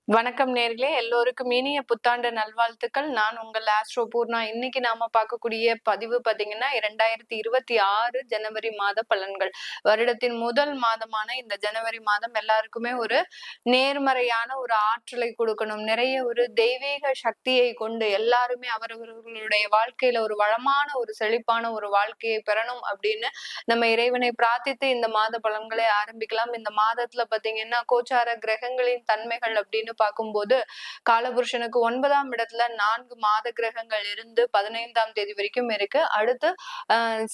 வணக்கம் நேர்களே, எல்லோருக்கும் இனிய புத்தாண்டு நல்வாழ்த்துக்கள். நான் உங்கள் ஆஸ்ட்ரோ பூர்ணா. இன்னைக்கு நாம பார்க்கக்கூடிய பதிவு பாத்தீங்கன்னா 2026 ஜனவரி மாத பலன்கள். வருடத்தின் முதல் மாதமான இந்த ஜனவரி மாதம் எல்லாருக்குமே ஒரு நேர்மறையான ஒரு ஆற்றலை கொடுக்கணும். நிறைய ஒரு தெய்வீக சக்தியை கொண்டு எல்லாருமே அவரவர்களுடைய வாழ்க்கையில ஒரு வளமான ஒரு செழிப்பான ஒரு வாழ்க்கையை பெறணும் அப்படின்னு நம்ம இறைவனை பிரார்த்தித்து இந்த மாத பலன்களை ஆரம்பிக்கலாம். இந்த மாதத்துல பாத்தீங்கன்னா கோச்சார கிரகங்களின் தன்மைகள் அப்படின்னு பார்க்கும்போது காலபுருஷனுக்கு 9ஆம் இடத்துல 4 மாத கிரகங்கள் இருந்து 15ஆம் தேதி வரைக்கும் இருக்கு. அடுத்து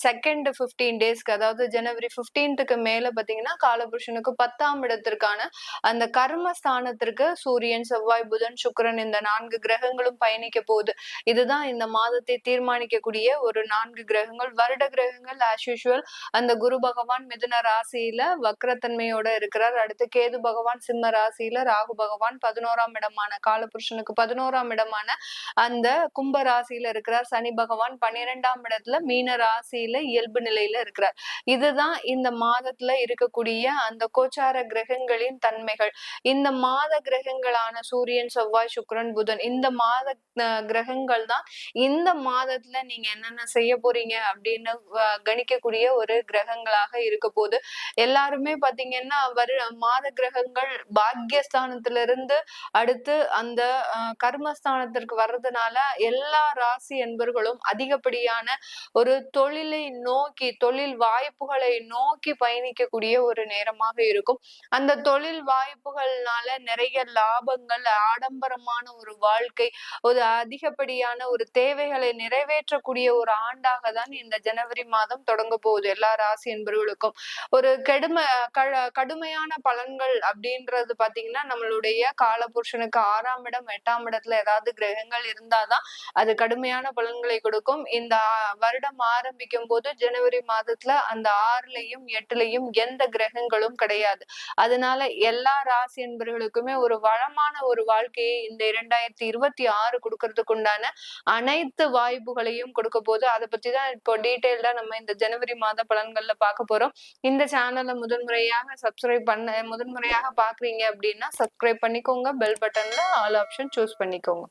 செகண்ட் 15 டேஸ்க்கு, அதாவது ஜனவரி 15க்கு மேல பாத்தீங்கன்னா காலபுருஷனுக்கு 10ஆம் இடத்திற்கான அந்த கர்மஸ்தானத்திற்கு சூரியன், செவ்வாய், புதன், சுக்கிரன் இந்த 4 கிரகங்களும் பயணிக்க போகுது. இதுதான் இந்த மாதத்தை தீர்மானிக்கக்கூடிய ஒரு 4 கிரகங்கள். வருட கிரகங்கள் ஆஸ் யூசுவல் அந்த குரு பகவான் மிதுன ராசியில வக்ரத்தன்மையோட இருக்கிறார். அடுத்து கேது பகவான் சிம்ம ராசியில, ராகு பகவான் 11ஆம் இடமான காலபுருஷனுக்கு 11ஆம் இடமான அந்த கும்ப ராசியில இருக்கிறார். சனி பகவான் 12ஆம் இடத்துல மீன ராசியில இயல்பு நிலையில இருக்கிறார். இதுதான் இந்த மாதத்துல இருக்கக்கூடிய அந்த கோச்சார கிரகங்களின் தன்மைகள். இந்த மாத கிரகங்களான சூரியன், செவ்வாய், சுக்கிரன், புதன் இந்த மாத கிரகங்கள் தான் இந்த மாதத்துல நீங்க என்னென்ன செய்ய போறீங்க அப்படின்னு கணிக்கக்கூடிய ஒரு கிரகங்களாக இருக்க போது. எல்லாருமே பாத்தீங்கன்னா மாத கிரகங்கள் பாக்யஸ்தானத்துல இருந்து அடுத்து அந்த கர்மஸ்தானத்திற்கு வர்றதுனால எல்லா ராசி என்பர்களும் அதிகப்படியான ஒரு தொழிலை நோக்கி, தொழில் வாய்ப்புகளை நோக்கி பயணிக்கக்கூடிய ஒரு நேரமாக இருக்கும். அந்த தொழில் வாய்ப்புகள்னால நிறைய லாபங்கள், ஆடம்பரமான ஒரு வாழ்க்கை, ஒரு அதிகப்படியான ஒரு தேவைகளை நிறைவேற்றக்கூடிய ஒரு ஆண்டாக தான் இந்த ஜனவரி மாதம் தொடங்க போகுது எல்லா ராசி என்பவர்களுக்கும். ஒரு கடுமையான பலன்கள் அப்படின்றது பாத்தீங்கன்னா நம்மளுடைய காலபுருஷனுக்கு 6ஆம் இடம், 8ஆம் இடத்துல ஏதாவது கிரகங்கள் இருந்தாதான் அது கடுமையான பலன்களை கொடுக்கும். இந்த வருடம் ஆரம்பிக்கும் போது ஜனவரி மாதத்துல அந்த 6லயும் 8லயும் எந்த கிரகங்களும் கிடையாது. அதனால எல்லா ராசி என்பவர்களுக்குமே ஒரு வளமான ஒரு வாழ்க்கையை இந்த 2026 கொடுக்கறதுக்கு உண்டான அனைத்து வாய்ப்புகளையும் கொடுக்க போது. அதை பத்தி தான் இப்போ டீட்டெயில்டா நம்ம இந்த ஜனவரி மாத பலன்கள்ல பார்க்க போறோம். இந்த சேனலை முதன்முறையாக பாக்குறீங்க அப்படின்னா சப்ஸ்கிரைப் பண்ணிக்கோங்க. பெல் பட்டன்ல ஆல் ஆப்ஷன் சூஸ் பண்ணிக்கோங்க.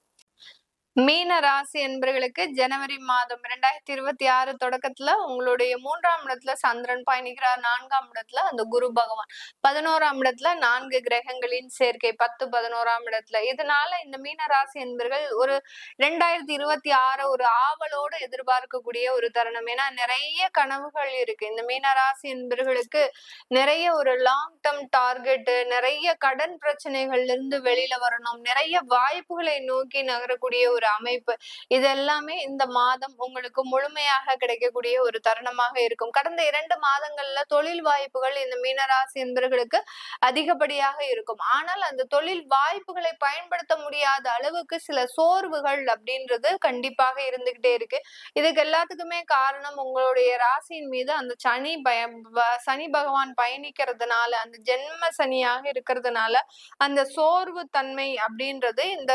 மீன ராசி என்பர்களுக்கு ஜனவரி மாதம் 2026 தொடக்கத்துல உங்களுடைய 3ஆம் இடத்துல சந்திரன் பயணிக்கிறார். 4ஆம் இடத்துல அந்த குரு பகவான், 11ஆம் இடத்துல 4 கிரகங்களின் சேர்க்கை 10, 11ஆம் இடத்துல. இதனால இந்த மீன ராசி என்பர்கள் ஒரு 2026 ஒரு ஆவலோடு எதிர்பார்க்கக்கூடிய ஒரு தருணம். ஏன்னா நிறைய கனவுகள் இருக்கு இந்த மீன ராசி என்பர்களுக்கு. நிறைய ஒரு லாங் டேர்ம் டார்கெட், நிறைய கடன் பிரச்சனைகள்ல இருந்து வெளியில வரணும், நிறைய வாய்ப்புகளை நோக்கி நகரக்கூடிய ஒரு அமைப்பு, இது எல்லாமே இந்த மாதம் உங்களுக்கு முழுமையாக கிடைக்கக்கூடிய ஒரு தருணமாக இருக்கும். கடந்த 2 மாதங்கள்ல தொழில் வாய்ப்புகள் இந்த மீனராசி என்பவர்களுக்கு அதிகப்படியாக இருக்கும். ஆனால் அந்த தொழில் வாய்ப்புகளை பயன்படுத்த முடியாத அளவுக்கு சில சோர்வுகள் அப்படின்றது கண்டிப்பாக இருந்துகிட்டே இருக்கு. இதுக்கு எல்லாத்துக்குமே காரணம் உங்களுடைய ராசியின் மீது அந்த சனி பகவான் பயணிக்கிறதுனால, அந்த ஜென்ம சனியாக இருக்கிறதுனால அந்த சோர்வு தன்மை அப்படின்றது இந்த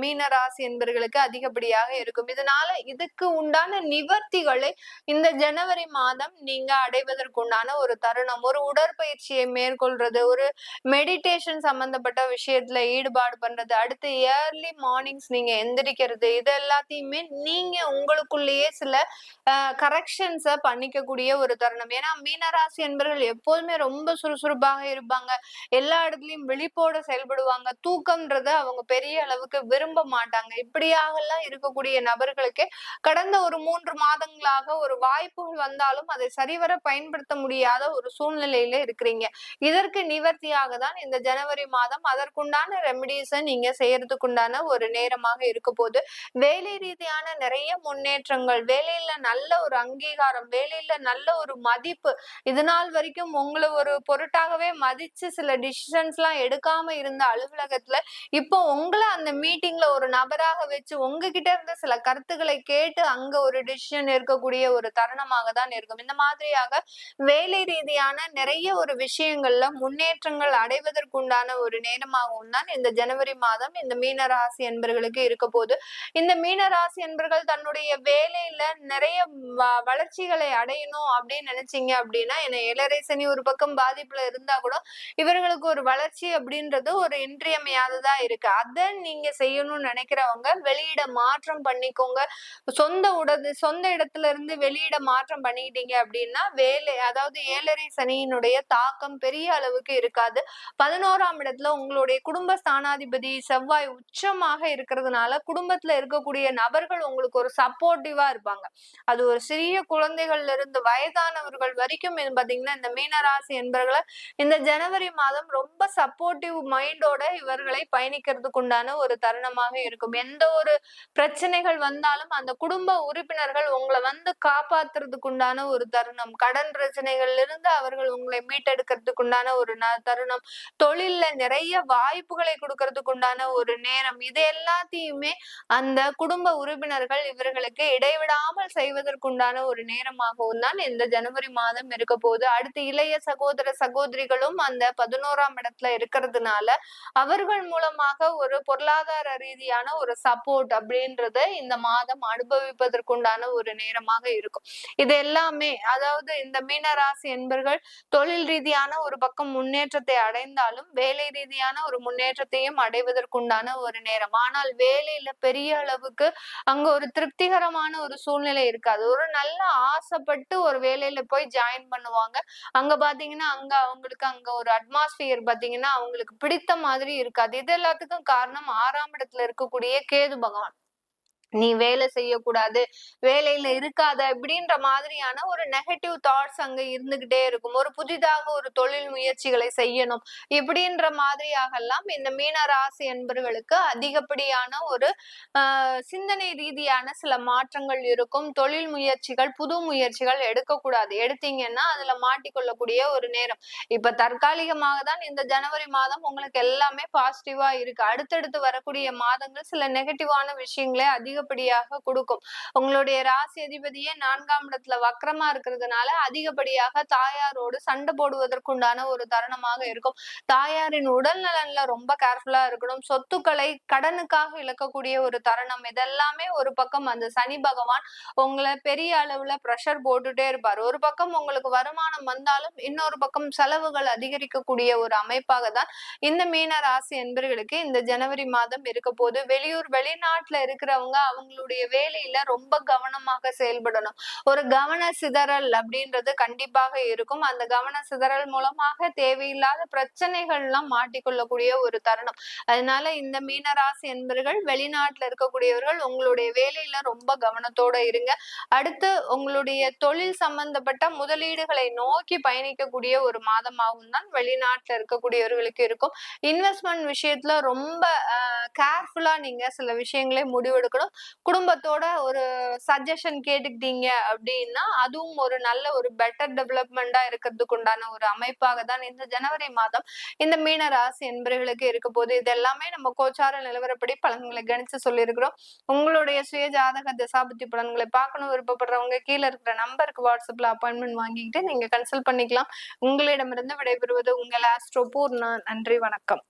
மீன ராசி என்பவர்களுக்கு அதிகப்படியாக இருக்கும். இதனால இதுக்கு உண்டான நிவர்த்திகளை இந்த ஜனவரி மாதம் நீங்க அடைவதற்குண்டான ஒரு தருணம். ஒரு உடற்பயிற்சியை மேற்கொள்றது, ஒரு மெடிடேஷன் சம்பந்தப்பட்ட விஷயத்துல ஈடுபாடு பண்றது, அடுத்து ஏர்லி மார்னிங்ஸ் நீங்க எந்திரிக்கிறது, இது எல்லாத்தையுமே நீங்க உங்களுக்குள்ளேயே சில கரெக்ஷன்ஸ பண்ணிக்கக்கூடிய ஒரு தருணம். ஏன்னா மீனராசி என்பவர்கள் எப்போதுமே ரொம்ப சுறுசுறுப்பாக இருப்பாங்க. எல்லா இடத்துலயும் விழிப்போட செயல்படுவாங்க. தூக்கம்ன்றத அவங்க பெரிய அளவுக்கு விரும்ப மாட்டாங்க. இப்படியாகலாம் இருக்கக்கூடிய நபர்களுக்கு கடந்த ஒரு 3 மாதங்களாக ஒரு வாய்ப்புகள் வந்தாலும் அதை சரிவர பயன்படுத்த முடியாத ஒரு சூழ்நிலையில இருக்கிறீங்க. இதற்கு நிவர்த்தியாக தான் இந்த ஜனவரி மாதம் அதற்குண்டான ரெமிடிஸை நீங்க செய்யறதுக்குண்டான ஒரு நேரமாக இருக்க போது. வேலை ரீதியான நிறைய முன்னேற்றங்கள், வேலையில நல்ல ஒரு அங்கீகாரம், வேலையில நல்ல ஒரு மதிப்பு, இது நாள் வரைக்கும் உங்களை ஒரு பொருட்டாகவே மதிச்சு சில டிசிஷன்ஸ் எல்லாம் எடுக்காம இருந்த அலுவலகத்துல இப்போ உங்களை அந்த மீட்டிங்ல ஒரு நபராக வச்சு ஆலோசிச்சு உங்ககிட்ட இருந்து சில கருத்துக்களை கேட்டு அங்க ஒரு டிசிஷன் இருக்கக்கூடிய ஒரு தருணமாக தான் இருக்கும். இந்த மாதிரியாக வேலை ரீதியான நிறைய ஒரு விஷயங்கள்ல முன்னேற்றங்கள் அடைவதற்குண்டான ஒரு நேரமாகவும் தான் இந்த ஜனவரி மாதம் இந்த மீன ராசி என்பர்களுக்கு இருக்க போது. இந்த மீன ராசி என்பர்கள் தன்னுடைய வேலையில நிறைய வளர்ச்சிகளை அடையணும் அப்படின்னு நினைச்சீங்க அப்படின்னா, என்ன 7.5 சனி ஒரு பக்கம் பாதிப்புல இருந்தா கூட இவர்களுக்கு ஒரு வளர்ச்சி அப்படின்றது ஒரு இன்றியமையாததா இருக்கு. அத நீங்க செய்யணும்னு நினைக்கிறவங்க வெளியிட மாற்றம் பண்ணிக்கோங்க. சொந்த இடத்துல இருந்து வெளியிட மாற்றம் பண்ணிக்கிட்டீங்க அப்படின்னா வேலை, அதாவது 7.5 சனியினுடைய தாக்கம் பெரிய அளவுக்கு இருக்காது. 11ஆம் இடத்துல உங்களுடைய குடும்ப ஸ்தானாதிபதி செவ்வாய் உச்சமாக இருக்கிறதுனால குடும்பத்துல இருக்கக்கூடிய நபர்கள் உங்களுக்கு ஒரு சப்போர்ட்டிவா இருப்பாங்க. அது ஒரு சிறிய குழந்தைகள்ல இருந்து வயதானவர்கள் வரைக்கும் பாத்தீங்கன்னா இந்த மீனராசி என்பவர்களை இந்த ஜனவரி மாதம் ரொம்ப சப்போர்ட்டிவ் மைண்டோட இவர்களை பயணிக்கிறதுக்கு உண்டான ஒரு தருணமாக இருக்கும். எந்த ஒரு பிரச்சனைகள் வந்தாலும் அந்த குடும்ப உறுப்பினர்கள் உங்களை வந்து காப்பாத்துறதுக்கு உண்டான ஒரு தருணம். கடன் பிரச்சனைகள்ல இருந்து அவர்கள் உங்களை மீட்டெடுக்கிறதுக்கு உண்டான ஒரு தருணம். தொழில்ல நிறைய வாய்ப்புகளை கொடுக்கறதுக்கு உண்டான ஒரு நேரம். இது எல்லாத்தையுமே அந்த குடும்ப உறுப்பினர்கள் இவர்களுக்கு இடைவிடாமல் செய்வதற்குண்டான ஒரு நேரமாகவும் தான் இந்த ஜனவரி மாதம் இருக்க போகுது. அடுத்து இளைய சகோதர சகோதரிகளும் அந்த 11ஆம் இடத்துல இருக்கிறதுனால அவர்கள் மூலமாக ஒரு பொருளாதார ரீதியான ஒரு சப்போர்ட் அப்படின்றத இந்த மாதம் அனுபவிப்பதற்குண்டான ஒரு நேரமாக இருக்கும். இது எல்லாமே, அதாவது இந்த மீனராசி என்பர்கள் தொழில் ரீதியான ஒரு பக்கம் முன்னேற்றத்தை அடைந்தாலும் வேலை ரீதியான ஒரு முன்னேற்றத்தையும் அடைவதற்குண்டான ஒரு நேரம். ஆனால் வேலையில பெரிய அளவுக்கு அங்க ஒரு திருப்திகரமான ஒரு சூழ்நிலை இருக்காது. ஒரு நல்ல ஆசைப்பட்டு ஒரு வேலையில போய் ஜாயின் பண்ணுவாங்க. அங்க பாத்தீங்கன்னா அவங்களுக்கு அங்க ஒரு அட்மாஸ்பியர் பாத்தீங்கன்னா அவங்களுக்கு பிடித்த மாதிரி இருக்காது. இது எல்லாத்துக்கும் காரணம் 6ஆம் இடத்துல இருக்கக்கூடிய கேது பகவான். நீ வேலை செய்யக்கூடாது, வேலையில இருக்காத இப்படின்ற மாதிரியான ஒரு நெகட்டிவ் தாட்ஸ் அங்க இருந்துகிட்டே இருக்கும். ஒரு புதிதாக ஒரு தொழில் முயற்சிகளை செய்யணும் இப்படின்ற மாதிரியாக எல்லாம் இந்த மீன ராசி என்பவர்களுக்கு அதிகப்படியான ஒரு சிந்தனை ரீதியான சில மாற்றங்கள் இருக்கும். தொழில் முயற்சிகள், புது முயற்சிகள் எடுக்கக்கூடாது. எடுத்தீங்கன்னா அதுல மாட்டிக்கொள்ளக்கூடிய ஒரு நேரம். இப்ப தற்காலிகமாக தான் இந்த ஜனவரி மாதம் உங்களுக்கு எல்லாமே பாசிட்டிவா இருக்கு. அடுத்தடுத்து வரக்கூடிய மாதங்கள் சில நெகட்டிவான விஷயங்களே அதிகப்படியாக கொடுக்கும். உங்களுடைய ராசி அதிபதியே 4ஆம் இடத்துல வக்ரமா இருக்கிறதுனால அதிகப்படியாக தாயாரோடு சண்டை போடுவதற்குண்டான ஒரு தருணமாக இருக்கும். தாயாரின் உடல் நலன்ல ரொம்ப கேர்ஃபுல்லா இருக்கணும். சொத்துக்களை கடனுக்காக இழக்கக்கூடிய ஒரு தருணம். இதெல்லாமே ஒரு பக்கம் அந்த சனி பகவான் உங்களை பெரிய அளவுல பிரஷர் போட்டுட்டே இருப்பார். ஒரு பக்கம் உங்களுக்கு வருமானம் வந்தாலும் இன்னொரு பக்கம் செலவுகள் அதிகரிக்கக்கூடிய ஒரு அமைப்பாக தான் இந்த மீன ராசி என்பவர்களுக்கு இந்த ஜனவரி மாதம் இருக்க போது. வெளிநாட்டுல இருக்கிறவங்க அவங்களுடைய வேலையில ரொம்ப கவனமாக செயல்படணும். ஒரு கவன சிதறல் அப்படின்றது கண்டிப்பாக இருக்கும். அந்த கவன சிதறல் மூலமாக தேவையில்லாத பிரச்சனைகள் எல்லாம் மாட்டிக்கொள்ளக்கூடிய ஒரு தருணம். அதனால இந்த மீனராசி என்பவர்கள் வெளிநாட்டுல இருக்கக்கூடியவர்கள் உங்களுடைய வேலையில ரொம்ப கவனத்தோட இருங்க. அடுத்து உங்களுடைய தொழில் சம்பந்தப்பட்ட முதலீடுகளை நோக்கி பயணிக்கக்கூடிய ஒரு மாதமாகவும் தான் வெளிநாட்டுல இருக்கக்கூடியவர்களுக்கு இருக்கும். இன்வெஸ்ட்மெண்ட் விஷயத்துல ரொம்ப கேர்ஃபுல்லா நீங்க சில விஷயங்களை முடிவெடுக்கணும். குடும்பத்தோட ஒரு சஜஷன் கேட்டுக்கிட்டீங்க அப்படின்னா அதுவும் ஒரு நல்ல ஒரு பெட்டர் டெவலப்மெண்டா இருக்கிறதுக்கு உண்டான ஒரு அமைப்பாக தான் இந்த ஜனவரி மாதம் இந்த மீன ராசி என்பவர்களுக்கு இருக்க போது. இது எல்லாமே நம்ம கோச்சார நிலவரப்படி பலன்களை கணிச்சு சொல்லியிருக்கிறோம். உங்களுடைய சுய ஜாதக தசாபுத்தி பலன்களை பார்க்கணும் விருப்பப்படுறவங்க கீழே இருக்கிற நம்பருக்கு வாட்ஸ்அப்ல அப்பாயின்மெண்ட் வாங்கிக்கிட்டு நீங்க கன்சல்ட் பண்ணிக்கலாம். உங்களிடமிருந்து விடைபெறுவது உங்கள் ஆஸ்ட்ரோ பூர்ணா. நன்றி, வணக்கம்.